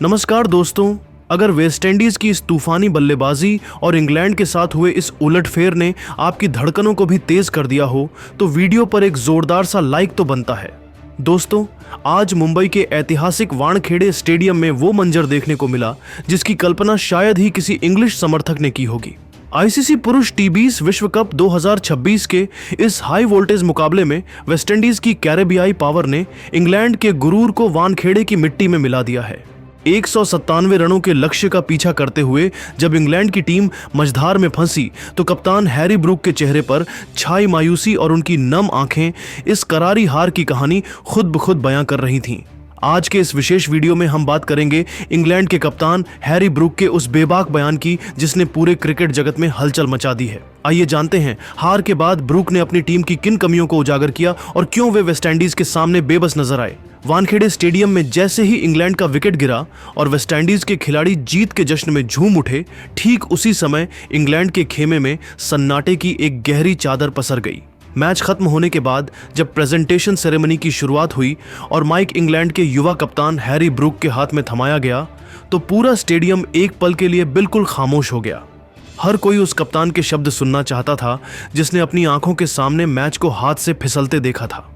नमस्कार दोस्तों। अगर वेस्टइंडीज की इस तूफानी बल्लेबाजी और इंग्लैंड के साथ हुए इस उलटफेर ने आपकी धड़कनों को भी तेज कर दिया हो तो वीडियो पर एक जोरदार सा लाइक तो बनता है। दोस्तों, आज मुंबई के ऐतिहासिक वानखेड़े स्टेडियम में वो मंजर देखने को मिला जिसकी कल्पना शायद ही किसी इंग्लिश समर्थक ने की होगी। आईसीसी पुरुष टी20 विश्व कप 2026 के इस हाई वोल्टेज मुकाबले में वेस्टइंडीज की कैरेबियाई पावर ने इंग्लैंड के गुरूर को वानखेड़े की मिट्टी में मिला दिया है। 197 रनों के लक्ष्य का पीछा करते हुए जब इंग्लैंड की टीम मझधार में फंसी तो कप्तान हैरी ब्रूक के चेहरे पर छाई मायूसी और उनकी नम आंखें इस करारी हार की कहानी खुद ब खुद बयां कर रही थीं। आज के इस विशेष वीडियो में हम बात करेंगे इंग्लैंड के कप्तान हैरी ब्रूक के उस बेबाक बयान की जिसने पूरे क्रिकेट जगत में हलचल मचा दी है। आइए जानते हैं हार के बाद ब्रूक ने अपनी टीम की किन कमियों को उजागर किया और क्यों वे वेस्टइंडीज के सामने बेबस नजर आए। वानखेड़े स्टेडियम में जैसे ही इंग्लैंड का विकेट गिरा और वेस्टइंडीज के खिलाड़ी जीत के जश्न में झूम उठे, ठीक उसी समय इंग्लैंड के खेमे में सन्नाटे की एक गहरी चादर पसर गई। मैच खत्म होने के बाद जब प्रेजेंटेशन सेरेमनी की शुरुआत हुई और माइक इंग्लैंड के युवा कप्तान हैरी ब्रूक के हाथ में थमाया गया तो पूरा स्टेडियम एक पल के लिए बिल्कुल खामोश हो गया। हर कोई उस कप्तान के शब्द सुनना चाहता था जिसने अपनी आंखों के सामने मैच को हाथ से फिसलते देखा था।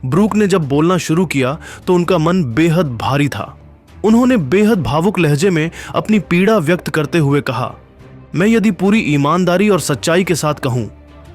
ब्रूक ने जब बोलना शुरू किया तो उनका मन बेहद भारी था। उन्होंने बेहद भावुक लहजे में अपनी पीड़ा व्यक्त करते हुए कहा, मैं यदि पूरी ईमानदारी और सच्चाई के साथ कहूं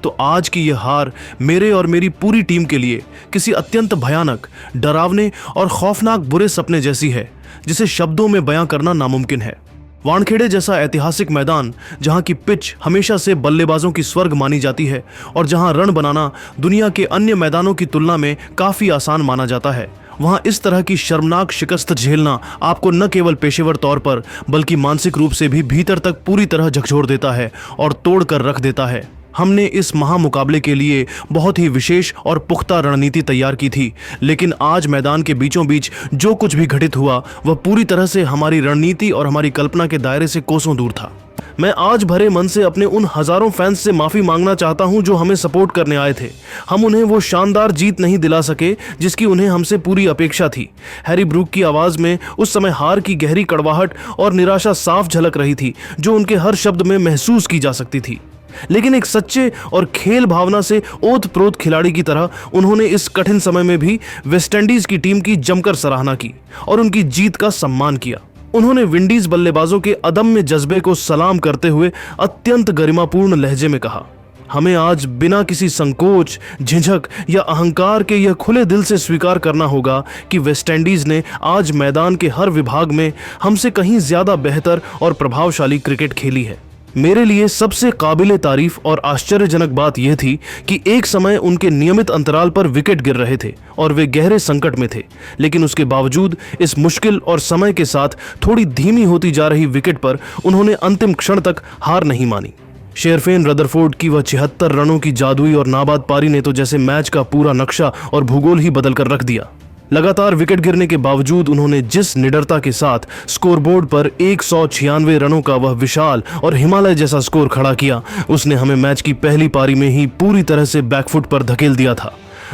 तो आज की यह हार मेरे और मेरी पूरी टीम के लिए किसी अत्यंत भयानक, डरावने और खौफनाक बुरे सपने जैसी है जिसे शब्दों में बयां करना नामुमकिन है। वानखेड़े जैसा ऐतिहासिक मैदान जहां की पिच हमेशा से बल्लेबाजों की स्वर्ग मानी जाती है और जहां रन बनाना दुनिया के अन्य मैदानों की तुलना में काफी आसान माना जाता है, वहां इस तरह की शर्मनाक शिकस्त झेलना आपको न केवल पेशेवर तौर पर बल्कि मानसिक रूप से भी भीतर तक पूरी तरह झकझोर देता है और तोड़ कर रख देता है। हमने इस महामुकाबले के लिए बहुत ही विशेष और पुख्ता रणनीति तैयार की थी, लेकिन आज मैदान के बीचों बीच जो कुछ भी घटित हुआ वह पूरी तरह से हमारी रणनीति और हमारी कल्पना के दायरे से कोसों दूर था। मैं आज भरे मन से अपने उन हजारों फैंस से माफी मांगना चाहता हूं जो हमें सपोर्ट करने आए थे। हम उन्हें वो शानदार जीत नहीं दिला सके जिसकी उन्हें हमसे पूरी अपेक्षा थी। हैरी ब्रूक की आवाज में उस समय हार की गहरी कड़वाहट और निराशा साफ झलक रही थी जो उनके हर शब्द में महसूस की जा सकती थी। लेकिन एक सच्चे और खेल भावना से ओतप्रोत खिलाड़ी की तरह उन्होंने इस कठिन समय में भी वेस्टइंडीज की टीम की जमकर सराहना की और उनकी जीत का सम्मान किया। उन्होंने विंडीज बल्लेबाजों के अदम्य जज्बे को सलाम करते हुए अत्यंत गरिमापूर्ण लहजे में कहा, हमें आज बिना किसी संकोच, झिझक या अहंकार के यह खुले दिल से स्वीकार करना होगा कि वेस्टइंडीज ने आज मैदान के हर विभाग में हमसे कहीं ज्यादा बेहतर और प्रभावशाली क्रिकेट खेली है। मेरे लिए सबसे काबिले तारीफ और आश्चर्यजनक बात यह थी कि एक समय उनके नियमित अंतराल पर विकेट गिर रहे थे और वे गहरे संकट में थे, लेकिन उसके बावजूद इस मुश्किल और समय के साथ थोड़ी धीमी होती जा रही विकेट पर उन्होंने अंतिम क्षण तक हार नहीं मानी। शेरफेन रदरफोर्ड की वह 76 रनों की जादुई और नाबाद पारी ने तो जैसे मैच का पूरा नक्शा और भूगोल ही बदल कर रख दिया। लगातार विकेट गिरने के बावजूद उन्होंने जिस निडरता के साथ स्कोरबोर्ड पर 196 रनों का वह विशाल और हिमालय जैसा स्कोर खड़ा किया, उसने हमें मैच की पहली पारी में ही पूरी तरह से बैकफुट पर धकेल दिया था।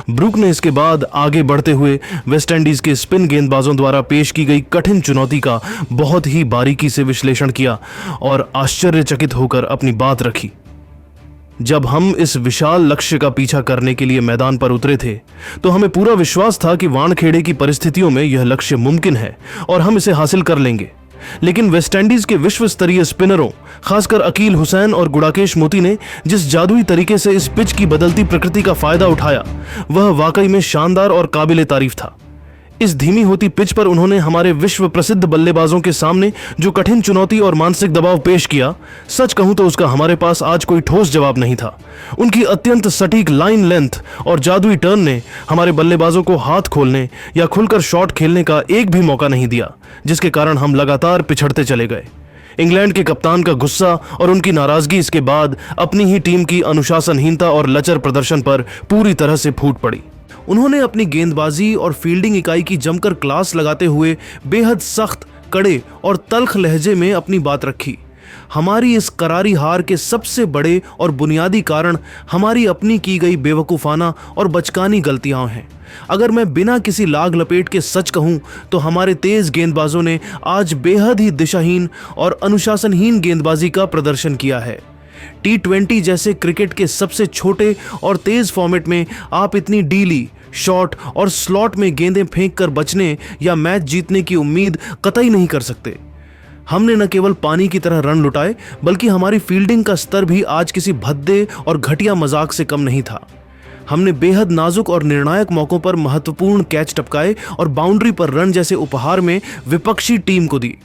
ब्रूक ने इसके बाद आगे बढ़ते हुए वेस्टइंडीज के स्पिन गेंदबाजों द्वारा पेश की गई कठिन चुनौती का बहुत ही बारीकी से विश्लेषण किया और आश्चर्यचकित होकर अपनी बात रखी। जब हम इस विशाल लक्ष्य का पीछा करने के लिए मैदान पर उतरे थे तो हमें पूरा विश्वास था कि वानखेड़े की परिस्थितियों में यह लक्ष्य मुमकिन है और हम इसे हासिल कर लेंगे। लेकिन वेस्टइंडीज के विश्व स्तरीय स्पिनरों, खासकर अकील हुसैन और गुड़ाकेश मोती ने जिस जादुई तरीके से इस पिच की बदलती प्रकृति का फायदा उठाया वह वाकई में शानदार और काबिले तारीफ था। इस धीमी होती पिच पर उन्होंने हमारे विश्व प्रसिद्ध बल्लेबाजों के सामने जो कठिन चुनौती और मानसिक दबाव पेश किया, सच कहूं तो उसका हमारे पास आज कोई ठोस जवाब नहीं था। उनकी अत्यंत सटीक लाइन लेंथ और जादुई टर्न ने हमारे बल्लेबाजों को हाथ खोलने या खुलकर शॉट खेलने का एक भी मौका नहीं दिया, जिसके कारण हम लगातार पिछड़ते चले गए। इंग्लैंड के कप्तान का गुस्सा और उनकी नाराजगी इसके बाद अपनी ही टीम की अनुशासनहीनता और लचर प्रदर्शन पर पूरी तरह से फूट पड़ी। उन्होंने अपनी गेंदबाजी और फील्डिंग इकाई की जमकर क्लास लगाते हुए बेहद सख्त, कड़े और तल्ख लहजे में अपनी बात रखी। हमारी इस करारी हार के सबसे बड़े और बुनियादी कारण हमारी अपनी की गई बेवकूफ़ाना और बचकानी गलतियां हैं। अगर मैं बिना किसी लाग लपेट के सच कहूं तो हमारे तेज गेंदबाजों ने आज बेहद ही दिशाहीन और अनुशासनहीन गेंदबाजी का प्रदर्शन किया है। T20 जैसे क्रिकेट के सबसे छोटे और तेज फॉर्मेट में आप इतनी डीली, शॉर्ट और स्लॉट में गेंदें फेंक कर बचने या मैच जीतने की उम्मीद कतई नहीं कर सकते। हमने न केवल पानी की तरह रन लुटाए बल्कि हमारी फील्डिंग का स्तर भी आज किसी भद्दे और घटिया मजाक से कम नहीं था। हमने बेहद नाजुक और निर्णायक मौकों पर महत्वपूर्ण कैच टपकाए और बाउंड्री पर रन जैसे उपहार में विपक्षी टीम को दी।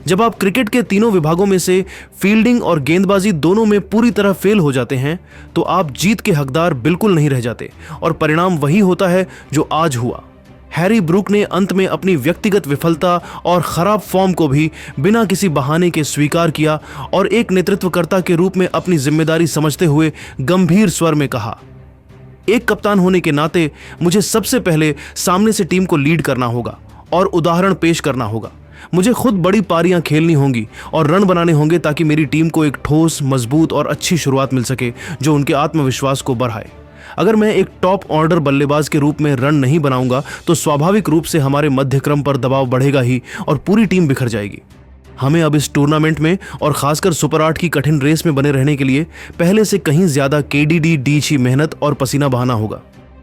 जब आप क्रिकेट के तीनों विभागों में से फील्डिंग और गेंदबाजी दोनों में पूरी तरह फेल हो जाते हैं तो आप जीत के हकदार बिल्कुल नहीं रह जाते और परिणाम वही होता है जो आज हुआ। हैरी ब्रूक ने अंत में अपनी व्यक्तिगत विफलता और खराब फॉर्म को भी बिना किसी बहाने के स्वीकार किया और एक नेतृत्वकर्ता के रूप में अपनी जिम्मेदारी समझते हुए गंभीर स्वर में कहा, एक कप्तान होने के नाते मुझे सबसे पहले सामने से टीम को लीड करना होगा और उदाहरण पेश करना होगा। मुझे खुद बड़ी पारियां खेलनी होंगी और रन बनाने होंगे ताकि मेरी टीम को एक ठोस, मजबूत और अच्छी शुरुआत मिल सके जो उनके आत्मविश्वास को बढ़ाए। अगर मैं एक टॉप ऑर्डर बल्लेबाज के रूप में रन नहीं बनाऊंगा तो स्वाभाविक रूप से हमारे मध्यक्रम पर दबाव बढ़ेगा ही और पूरी टीम बिखर जाएगी। हमें अब इस टूर्नामेंट में और खासकर सुपर 8 की कठिन रेस में बने रहने के लिए पहले से कहीं ज्यादा KDD की मेहनत और पसीना बहाना होगा।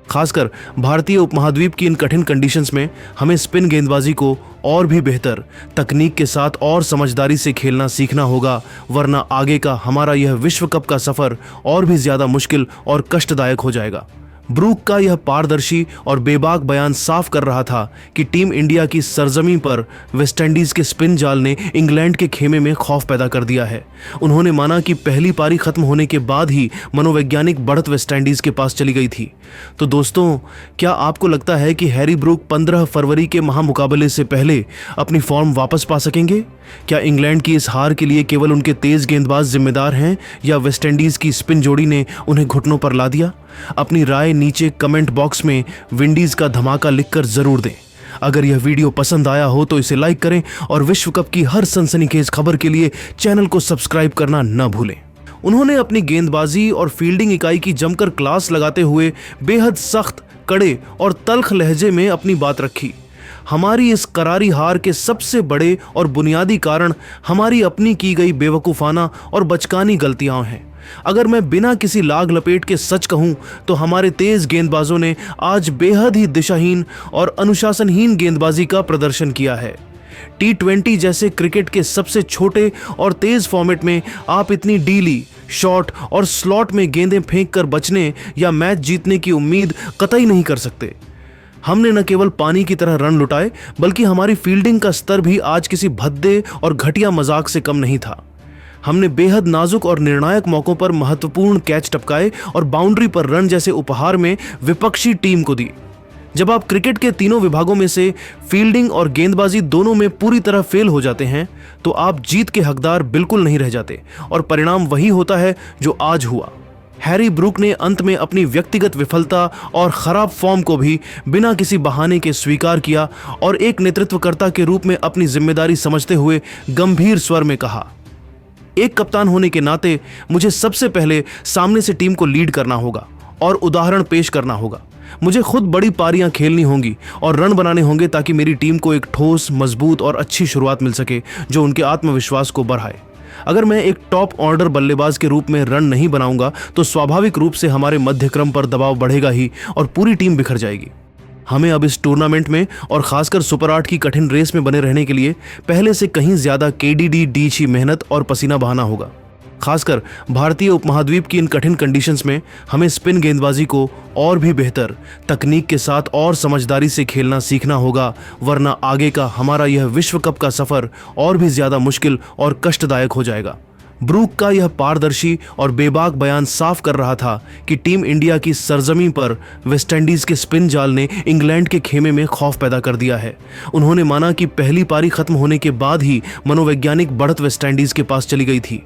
खासकर भारतीय उपमहाद्वीप की इन कठिन कंडीशंस में हमें स्पिन गेंदबाजी को और भी बेहतर तकनीक के साथ और समझदारी से खेलना सीखना होगा, वरना आगे का हमारा यह विश्व कप का सफर और भी ज्यादा मुश्किल और कष्टदायक हो जाएगा। ब्रूक का यह पारदर्शी और बेबाक बयान साफ कर रहा था कि टीम इंडिया की सरजमी पर वेस्टइंडीज के स्पिन जाल ने इंग्लैंड के खेमे में खौफ पैदा कर दिया है। उन्होंने माना कि पहली पारी खत्म होने के बाद ही मनोवैज्ञानिक बढ़त वेस्टइंडीज के पास चली गई थी। तो दोस्तों, क्या आपको लगता है कि हैरी ब्रूक 15 फरवरी के महामुकाबले से पहले अपनी फॉर्म वापस पा सकेंगे? क्या इंग्लैंड की इस हार के लिए केवल उनके तेज गेंदबाज जिम्मेदार हैं या वेस्टइंडीज की स्पिन जोड़ी ने उन्हें घुटनों पर ला दिया? अपनी राय नीचे कमेंट बॉक्स में विंडीज का धमाका लिखकर जरूर दें। अगर यह वीडियो पसंद आया हो तो इसे लाइक करें और विश्व कप की हर सनसनीखेज खबर के लिए चैनल को सब्सक्राइब करना न भूलें। उन्होंने अपनी गेंदबाजी और फील्डिंग इकाई की जमकर क्लास लगाते हुए बेहद सख्त, कड़े और तल्ख लहजे में अपनी बात रखी। हमारी इस करारी हार के सबसे बड़े और बुनियादी कारण हमारी अपनी की गई बेवकूफ़ाना और बचकानी गलतियां हैं। अगर मैं बिना किसी लाग लपेट के सच कहूं तो हमारे तेज गेंदबाजों ने आज बेहद ही दिशाहीन और अनुशासनहीन गेंदबाजी का प्रदर्शन किया है। T20 जैसे क्रिकेट के सबसे छोटे और तेज फॉर्मेट में आप इतनी डीली, शॉर्ट और स्लॉट में गेंदें फेंक कर बचने या मैच जीतने की उम्मीद कतई नहीं कर सकते। हमने न केवल पानी की तरह रन लुटाए बल्कि हमारी फील्डिंग का स्तर भी आज किसी भद्दे और घटिया मजाक से कम नहीं था। हमने बेहद नाजुक और निर्णायक मौकों पर महत्वपूर्ण कैच टपकाए और बाउंड्री पर रन जैसे उपहार में विपक्षी टीम को दी। जब आप क्रिकेट के तीनों विभागों में से फील्डिंग और गेंदबाजी दोनों में पूरी तरह फेल हो जाते हैं तो आप जीत के हकदार बिल्कुल नहीं रह जाते और परिणाम वही होता है जो आज हुआ। हैरी ब्रूक ने अंत में अपनी व्यक्तिगत विफलता और खराब फॉर्म को भी बिना किसी बहाने के स्वीकार किया और एक नेतृत्वकर्ता के रूप में अपनी जिम्मेदारी समझते हुए गंभीर स्वर में कहा, एक कप्तान होने के नाते मुझे सबसे पहले सामने से टीम को लीड करना होगा और उदाहरण पेश करना होगा। मुझे खुद बड़ी पारियां खेलनी होंगी और रन बनाने होंगे ताकि मेरी टीम को एक ठोस, मजबूत और अच्छी शुरुआत मिल सके जो उनके आत्मविश्वास को बढ़ाए। अगर मैं एक टॉप ऑर्डर बल्लेबाज के रूप में रन नहीं बनाऊंगा तो स्वाभाविक रूप से हमारे मध्यक्रम पर दबाव बढ़ेगा ही और पूरी टीम बिखर जाएगी। हमें अब इस टूर्नामेंट में और खासकर सुपर 8 की कठिन रेस में बने रहने के लिए पहले से कहीं ज्यादा KDD की मेहनत और पसीना बहाना होगा। खासकर भारतीय उपमहाद्वीप की इन कठिन कंडीशंस में हमें स्पिन गेंदबाजी को और भी बेहतर तकनीक के साथ और समझदारी से खेलना सीखना होगा, वरना आगे का हमारा यह विश्व कप का सफर और भी ज्यादा मुश्किल और कष्टदायक हो जाएगा। ब्रूक का यह पारदर्शी और बेबाक बयान साफ कर रहा था कि टीम इंडिया की सरजमी पर वेस्टइंडीज के स्पिन जाल ने इंग्लैंड के खेमे में खौफ पैदा कर दिया है। उन्होंने माना कि पहली पारी खत्म होने के बाद ही मनोवैज्ञानिक बढ़त वेस्टइंडीज के पास चली गई थी।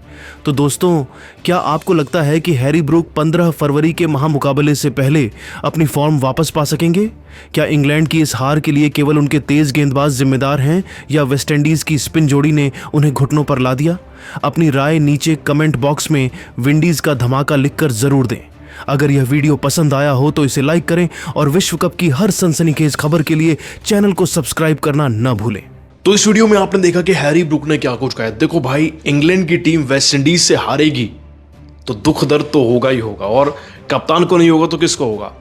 तो दोस्तों, क्या आपको लगता है कि हैरी ब्रूक 15 फरवरी के महामुकाबले से पहले अपनी फॉर्म वापस पा सकेंगे? क्या इंग्लैंड की इस हार के लिए केवल उनके तेज गेंदबाज जिम्मेदार हैं या वेस्टइंडीज की स्पिन जोड़ी ने उन्हें घुटनों पर ला दिया? अपनी राय नीचे कमेंट बॉक्स में विंडीज का धमाका लिखकर जरूर दें। अगर यह वीडियो पसंद आया हो तो इसे लाइक करें और विश्व कप की हर सनसनीखेज खबर के लिए चैनल को सब्सक्राइब करना न भूलें। तो इस वीडियो में आपने देखा कि हैरी ब्रूक ने क्या कुछ कहा है। देखो भाई, इंग्लैंड की टीम वेस्ट इंडीज से हारेगी तो दुख दर्द तो होगा ही होगा, और कप्तान को नहीं होगा तो किसको होगा।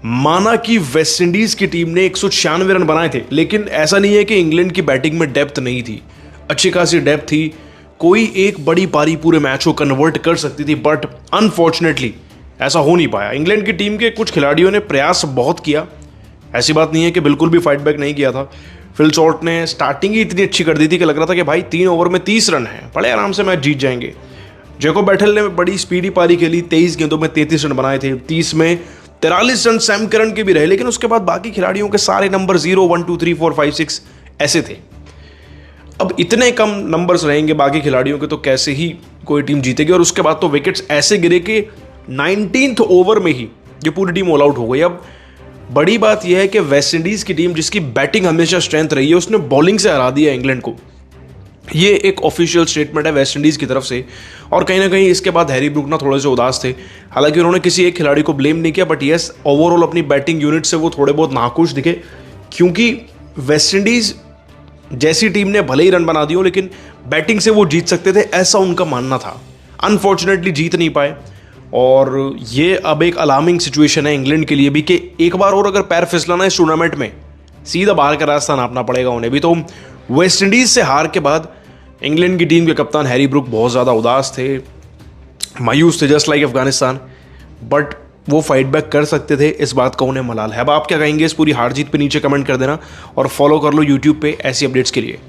माना कि वेस्ट इंडीज की टीम ने 196 रन बनाए थे, लेकिन ऐसा नहीं है कि इंग्लैंड की बैटिंग में डेप्थ नहीं थी, अच्छी खासी डेप्थ थी। कोई एक बड़ी पारी पूरे मैच को कन्वर्ट कर सकती थी, बट अनफॉर्चुनेटली ऐसा हो नहीं पाया। इंग्लैंड की टीम के कुछ खिलाड़ियों ने प्रयास बहुत किया, ऐसी बात नहीं है कि बिल्कुल भी फाइट बैक नहीं किया था। फिल सॉल्ट ने स्टार्टिंग ही इतनी अच्छी कर दी थी कि लग रहा था कि भाई 3 ओवर में 30 रन है, बड़े आराम से मैच जीत जाएंगे। जैकोब बैटल ने बड़ी स्पीडी पारी खेली, 23 गेंदों में 33 रन बनाए थे, 30 में 43 रन सैम करन के भी रहे, लेकिन उसके बाद बाकी खिलाड़ियों के सारे नंबर 0, 1, 2, 3, 4, 5, 6 ऐसे थे। अब इतने कम नंबर्स रहेंगे बाकी खिलाड़ियों के तो कैसे ही कोई टीम जीतेगी। और उसके बाद तो विकेट्स ऐसे गिरे कि 19th ओवर में ही ये पूरी टीम ऑल आउट हो गई। अब बड़ी बात यह है कि वेस्ट इंडीज की टीम, जिसकी बैटिंग हमेशा स्ट्रेंथ रही है, उसने बॉलिंग से हरा दिया इंग्लैंड को। ये एक ऑफिशियल स्टेटमेंट है वेस्ट इंडीज की तरफ से। और कहीं ना कहीं इसके बाद हैरी ब्रूक ना थोड़े से उदास थे। हालांकि उन्होंने किसी एक खिलाड़ी को ब्लेम नहीं किया, बट यस, ओवरऑल अपनी बैटिंग यूनिट से वो थोड़े बहुत नाखुश दिखे, क्योंकि वेस्ट इंडीज जैसी टीम ने भले ही रन बना दिए, लेकिन बैटिंग से वो जीत सकते थे, ऐसा उनका मानना था। अनफॉर्चुनेटली जीत नहीं पाए, और ये अब एक अलार्मिंग सिचुएशन है इंग्लैंड के लिए भी कि एक बार और अगर पैर फिसलाना इस टूर्नामेंट में, सीधा बाहर का रास्ता नापना पड़ेगा उन्हें भी। तो वेस्ट इंडीज से हार के बाद इंग्लैंड की टीम के कप्तान हैरी ब्रूक बहुत ज़्यादा उदास थे, मायूस थे, जस्ट लाइक अफगानिस्तान। बट वो फाइट बैक कर सकते थे, इस बात का उन्हें मलाल है। अब आप क्या कहेंगे इस पूरी हार जीत पे नीचे कमेंट कर देना, और फॉलो कर लो यूट्यूब पे ऐसी अपडेट्स के लिए।